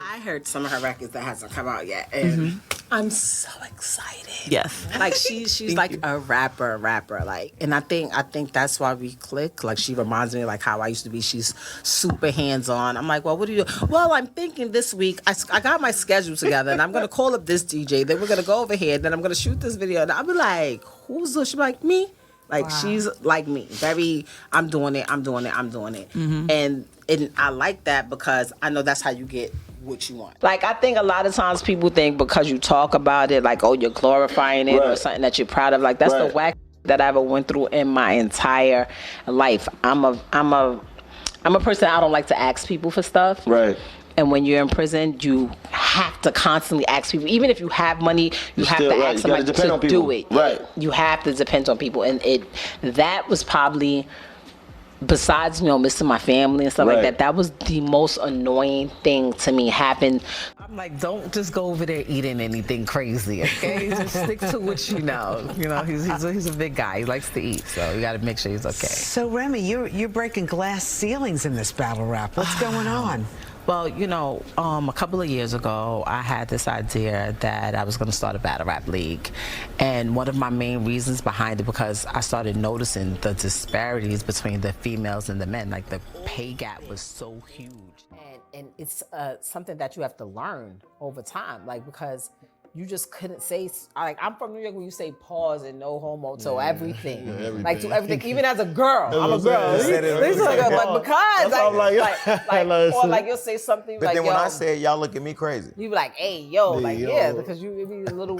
I heard some of her records that hasn't come out yet, and I'm so excited. Yes. Like she's like a rapper, like, and I think that's why we click. Like she reminds me like how I used to be. She's super hands on. I'm like, well, what do you do? Well, I'm thinking this week I got my schedule together, and I'm gonna call up this DJ. Then we're gonna go over here. Then I'm gonna shoot this video. And I'll be like, who's this? She'll be like, me. Like she's like me, very. I'm doing it. And I like that because I know that's how you get what you want. Like I think a lot of times people think because you talk about it, like, oh, you're glorifying it or something that you're proud of. Like that's the whack that I ever went through in my entire life. I'm a person. I don't like to ask people for stuff. Right. And when you're in prison, you have to constantly ask people. Even if you have money, you have to ask somebody to do it. Right. You have to depend on people. And that was probably, besides, missing my family and stuff like that, that was the most annoying thing to me happen. I'm like, don't just go over there eating anything crazy, okay? Just stick to what you know. He's a big guy. He likes to eat, so you got to make sure he's okay. So, Remy, you're breaking glass ceilings in this battle rap. What's going on? Well, a couple of years ago, I had this idea that I was going to start a battle rap league. And one of my main reasons behind it, because I started noticing the disparities between the females and the men. Like, the pay gap was so huge. And it's something that you have to learn over time, like, because you just couldn't say, like, I'm from New York, when you say pause and no homo to everything. Everything. Like, to everything, even as a girl. I'm a girl. Or like you'll say something but like, then when I say it, y'all look at me crazy. You be like, hey, yo, like, yeah, because you be a little.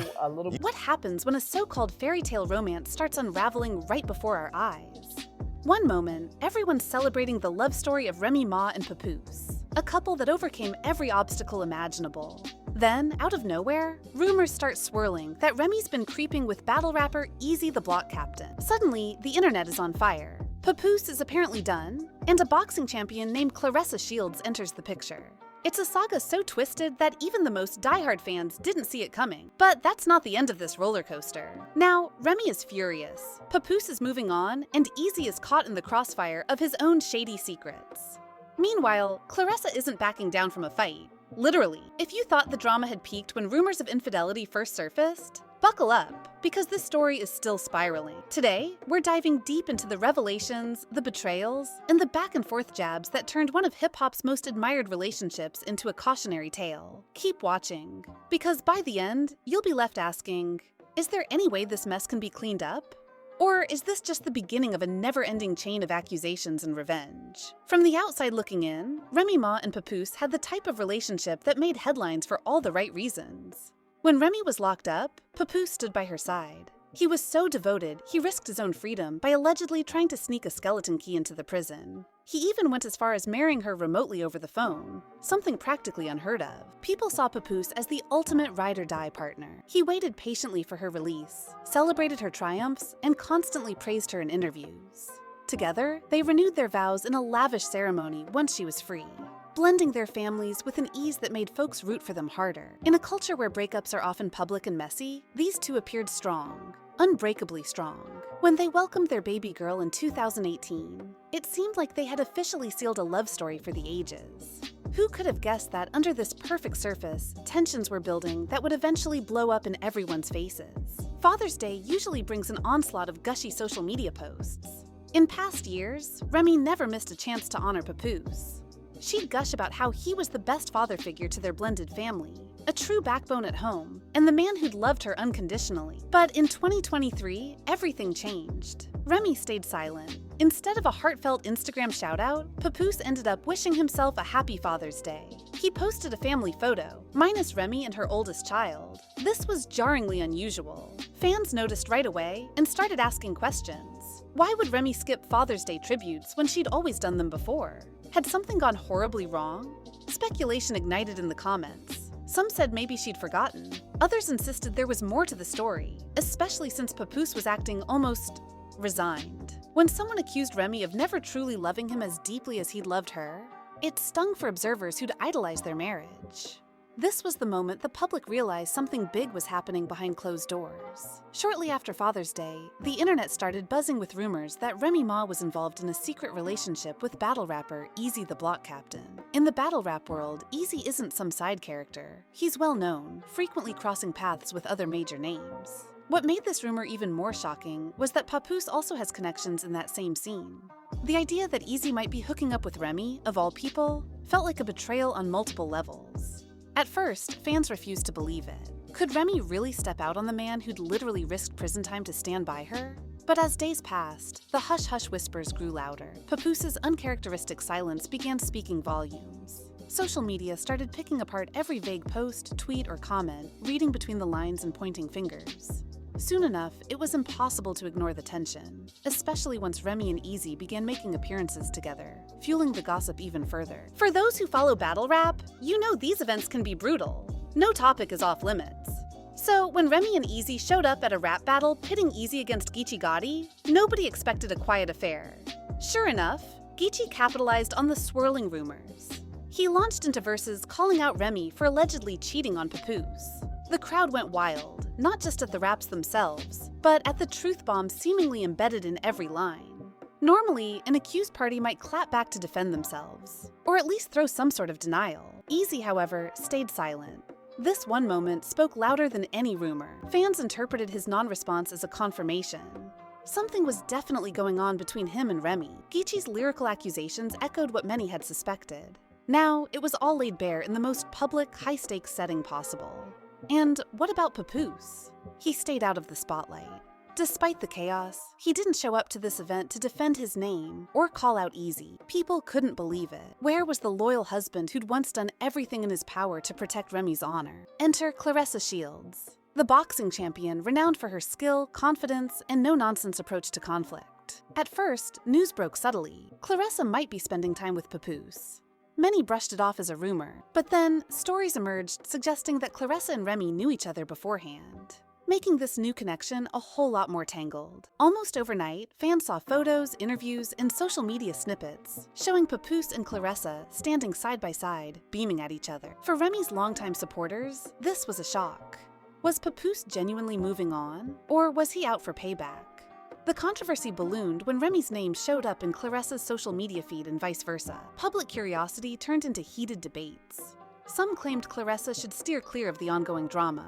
What happens when a so-called fairy tale romance starts unraveling right before our eyes? One moment, everyone's celebrating the love story of Remy Ma and Papoose, a couple that overcame every obstacle imaginable. Then, out of nowhere, rumors start swirling that Remy's been creeping with battle rapper Eazy The Block Captain. Suddenly, the internet is on fire. Papoose is apparently done, and a boxing champion named Claressa Shields enters the picture. It's a saga so twisted that even the most diehard fans didn't see it coming. But that's not the end of this roller coaster. Now, Remy is furious. Papoose is moving on, and Eazy is caught in the crossfire of his own shady secrets. Meanwhile, Claressa isn't backing down from a fight. Literally, if you thought the drama had peaked when rumors of infidelity first surfaced, buckle up, because this story is still spiraling. Today, we're diving deep into the revelations, the betrayals, and the back-and-forth jabs that turned one of hip-hop's most admired relationships into a cautionary tale. Keep watching, because by the end, you'll be left asking, is there any way this mess can be cleaned up? Or is this just the beginning of a never-ending chain of accusations and revenge? From the outside looking in, Remy Ma and Papoose had the type of relationship that made headlines for all the right reasons. When Remy was locked up, Papoose stood by her side. He was so devoted, he risked his own freedom by allegedly trying to sneak a skeleton key into the prison. He even went as far as marrying her remotely over the phone, something practically unheard of. People saw Papoose as the ultimate ride-or-die partner. He waited patiently for her release, celebrated her triumphs, and constantly praised her in interviews. Together, they renewed their vows in a lavish ceremony once she was free, blending their families with an ease that made folks root for them harder. In a culture where breakups are often public and messy, these two appeared strong, unbreakably strong. When they welcomed their baby girl in 2018, it seemed like they had officially sealed a love story for the ages. Who could have guessed that under this perfect surface, tensions were building that would eventually blow up in everyone's faces? Father's Day usually brings an onslaught of gushy social media posts. In past years, Remy never missed a chance to honor Papoose. She'd gush about how he was the best father figure to their blended family, a true backbone at home, and the man who'd loved her unconditionally. But in 2023, everything changed. Remy stayed silent. Instead of a heartfelt Instagram shout-out, Papoose ended up wishing himself a happy Father's Day. He posted a family photo, minus Remy and her oldest child. This was jarringly unusual. Fans noticed right away and started asking questions. Why would Remy skip Father's Day tributes when she'd always done them before? Had something gone horribly wrong? Speculation ignited in the comments. Some said maybe she'd forgotten. Others insisted there was more to the story, especially since Papoose was acting almost resigned. When someone accused Remy of never truly loving him as deeply as he'd loved her, it stung for observers who'd idolized their marriage. This was the moment the public realized something big was happening behind closed doors. Shortly after Father's Day, the internet started buzzing with rumors that Remy Ma was involved in a secret relationship with battle rapper Eazy The Block Captain. In the battle rap world, Eazy isn't some side character. He's well known, frequently crossing paths with other major names. What made this rumor even more shocking was that Papoose also has connections in that same scene. The idea that Eazy might be hooking up with Remy, of all people, felt like a betrayal on multiple levels. At first, fans refused to believe it. Could Remy really step out on the man who'd literally risked prison time to stand by her? But as days passed, the hush-hush whispers grew louder. Papoose's uncharacteristic silence began speaking volumes. Social media started picking apart every vague post, tweet, or comment, reading between the lines and pointing fingers. Soon enough, it was impossible to ignore the tension, especially once Remy and Eazy began making appearances together, fueling the gossip even further. For those who follow battle rap, you know these events can be brutal. No topic is off limits. So when Remy and Eazy showed up at a rap battle pitting Eazy against Geechee Gotti, nobody expected a quiet affair. Sure enough, Geechee capitalized on the swirling rumors. He launched into verses calling out Remy for allegedly cheating on Papoose. The crowd went wild, not just at the raps themselves, but at the truth bomb seemingly embedded in every line. Normally, an accused party might clap back to defend themselves, or at least throw some sort of denial. Eazy, however, stayed silent. This one moment spoke louder than any rumor. Fans interpreted his non-response as a confirmation. Something was definitely going on between him and Remy. Geechee's lyrical accusations echoed what many had suspected. Now, it was all laid bare in the most public, high-stakes setting possible. And what about Papoose? He stayed out of the spotlight. Despite the chaos, he didn't show up to this event to defend his name or call out Eazy. People couldn't believe it. Where was the loyal husband who'd once done everything in his power to protect Remy's honor? Enter Claressa Shields, the boxing champion renowned for her skill, confidence, and no-nonsense approach to conflict. At first, news broke subtly. Claressa might be spending time with Papoose. Many brushed it off as a rumor, but then stories emerged suggesting that Claressa and Remy knew each other beforehand, making this new connection a whole lot more tangled. Almost overnight, fans saw photos, interviews, and social media snippets showing Papoose and Claressa standing side by side, beaming at each other. For Remy's longtime supporters, this was a shock. Was Papoose genuinely moving on, or was he out for payback? The controversy ballooned when Remy's name showed up in Claressa's social media feed and vice versa. Public curiosity turned into heated debates. Some claimed Claressa should steer clear of the ongoing drama.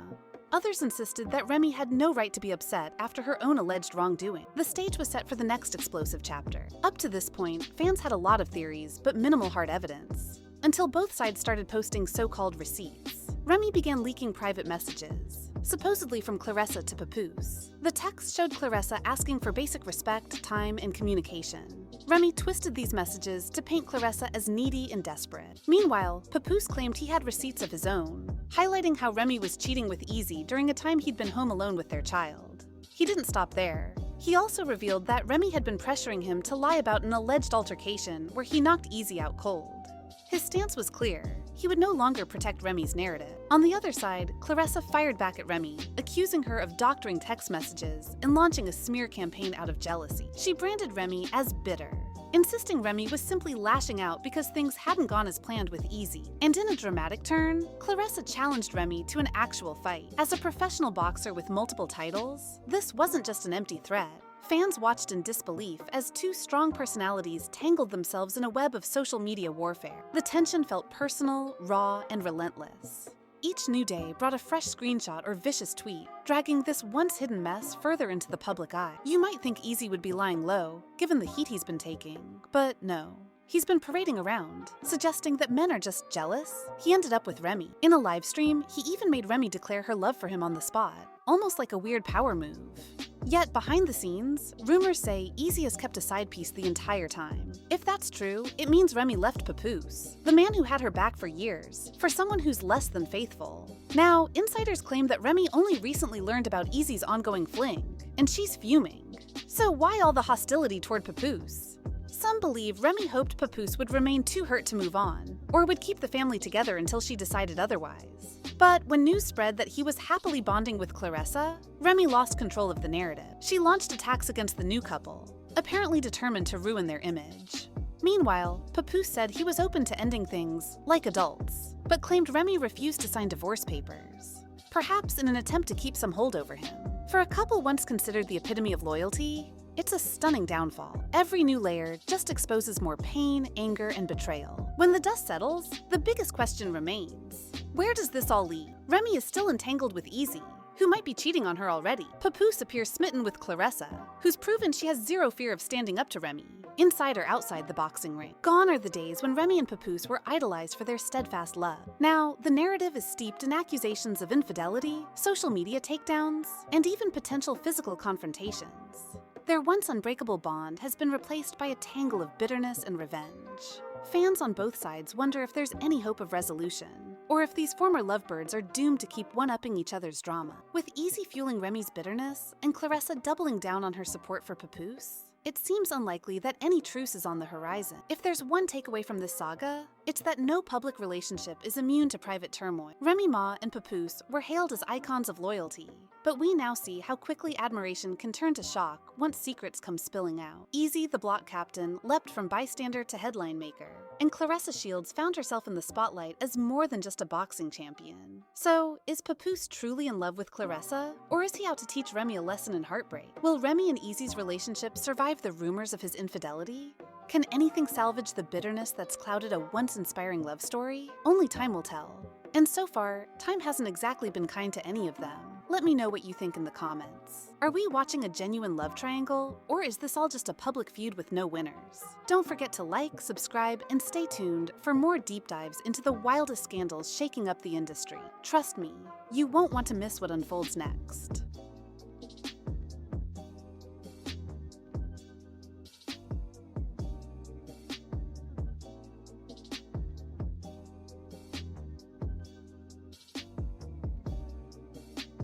Others insisted that Remy had no right to be upset after her own alleged wrongdoing. The stage was set for the next explosive chapter. Up to this point, fans had a lot of theories, but minimal hard evidence, until both sides started posting so-called receipts. Remy began leaking private messages, supposedly from Claressa to Papoose. The text showed Claressa asking for basic respect, time, and communication. Remy twisted these messages to paint Claressa as needy and desperate. Meanwhile, Papoose claimed he had receipts of his own, highlighting how Remy was cheating with Eazy during a time he'd been home alone with their child. He didn't stop there. He also revealed that Remy had been pressuring him to lie about an alleged altercation where he knocked Eazy out cold. His stance was clear. He would no longer protect Remy's narrative. On the other side, Claressa fired back at Remy, accusing her of doctoring text messages and launching a smear campaign out of jealousy. She branded Remy as bitter, insisting Remy was simply lashing out because things hadn't gone as planned with Eazy. And in a dramatic turn, Claressa challenged Remy to an actual fight. As a professional boxer with multiple titles, this wasn't just an empty threat. Fans watched in disbelief as two strong personalities tangled themselves in a web of social media warfare. The tension felt personal, raw, and relentless. Each new day brought a fresh screenshot or vicious tweet, dragging this once-hidden mess further into the public eye. You might think Eazy would be lying low, given the heat he's been taking, but no. He's been parading around, suggesting that men are just jealous. He ended up with Remy. In a live stream, he even made Remy declare her love for him on the spot, almost like a weird power move. Yet behind the scenes, rumors say Eazy has kept a side piece the entire time. If that's true, it means Remy left Papoose, the man who had her back for years, for someone who's less than faithful. Now, insiders claim that Remy only recently learned about Eazy's ongoing fling, and she's fuming. So why all the hostility toward Papoose? Some believe Remy hoped Papoose would remain too hurt to move on, or would keep the family together until she decided otherwise. But when news spread that he was happily bonding with Claressa, Remy lost control of the narrative. She launched attacks against the new couple, apparently determined to ruin their image. Meanwhile, Papoose said he was open to ending things like adults, but claimed Remy refused to sign divorce papers, perhaps in an attempt to keep some hold over him. For a couple once considered the epitome of loyalty, it's a stunning downfall. Every new layer just exposes more pain, anger, and betrayal. When the dust settles, the biggest question remains. Where does this all lead? Remy is still entangled with Eazy, who might be cheating on her already. Papoose appears smitten with Claressa, who's proven she has zero fear of standing up to Remy, inside or outside the boxing ring. Gone are the days when Remy and Papoose were idolized for their steadfast love. Now, the narrative is steeped in accusations of infidelity, social media takedowns, and even potential physical confrontations. Their once unbreakable bond has been replaced by a tangle of bitterness and revenge. Fans on both sides wonder if there's any hope of resolution, or if these former lovebirds are doomed to keep one-upping each other's drama. With Eazy fueling Remy's bitterness and Claressa doubling down on her support for Papoose, it seems unlikely that any truce is on the horizon. If there's one takeaway from this saga, it's that no public relationship is immune to private turmoil. Remy Ma and Papoose were hailed as icons of loyalty, but we now see how quickly admiration can turn to shock once secrets come spilling out. Eazy The Block Captain leapt from bystander to headline maker, and Claressa Shields found herself in the spotlight as more than just a boxing champion. So, is Papoose truly in love with Claressa, or is he out to teach Remy a lesson in heartbreak? Will Remy and Eazy's relationship survive the rumors of his infidelity? Can anything salvage the bitterness that's clouded a once inspiring love story? Only time will tell. And so far, time hasn't exactly been kind to any of them. Let me know what you think in the comments. Are we watching a genuine love triangle, or is this all just a public feud with no winners? Don't forget to like, subscribe, and stay tuned for more deep dives into the wildest scandals shaking up the industry. Trust me, you won't want to miss what unfolds next.